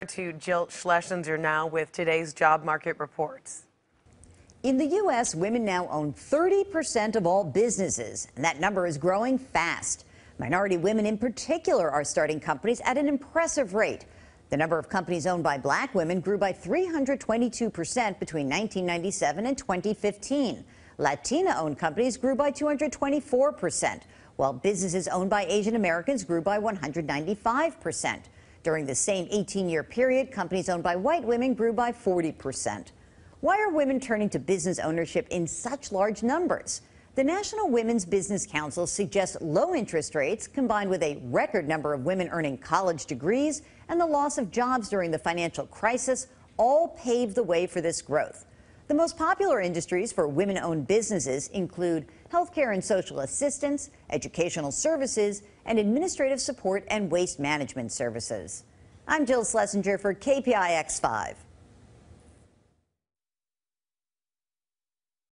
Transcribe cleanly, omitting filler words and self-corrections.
To Jill Schlesinger now with today's job market reports. In the U.S., women now own 30% of all businesses, and that number is growing fast. Minority women in particular are starting companies at an impressive rate. The number of companies owned by black women grew by 322% between 1997 and 2015. Latina-owned companies grew by 224%, while businesses owned by Asian Americans grew by 195%. During the same 18-year period, companies owned by white women grew by 40%. Why are women turning to business ownership in such large numbers? The National Women's Business Council suggests low interest rates, combined with a record number of women earning college degrees and the loss of jobs during the financial crisis, all paved the way for this growth. The most popular industries for women-owned businesses include healthcare and social assistance, educational services, and administrative support and waste management services. I'm Jill Schlesinger for KPIX 5.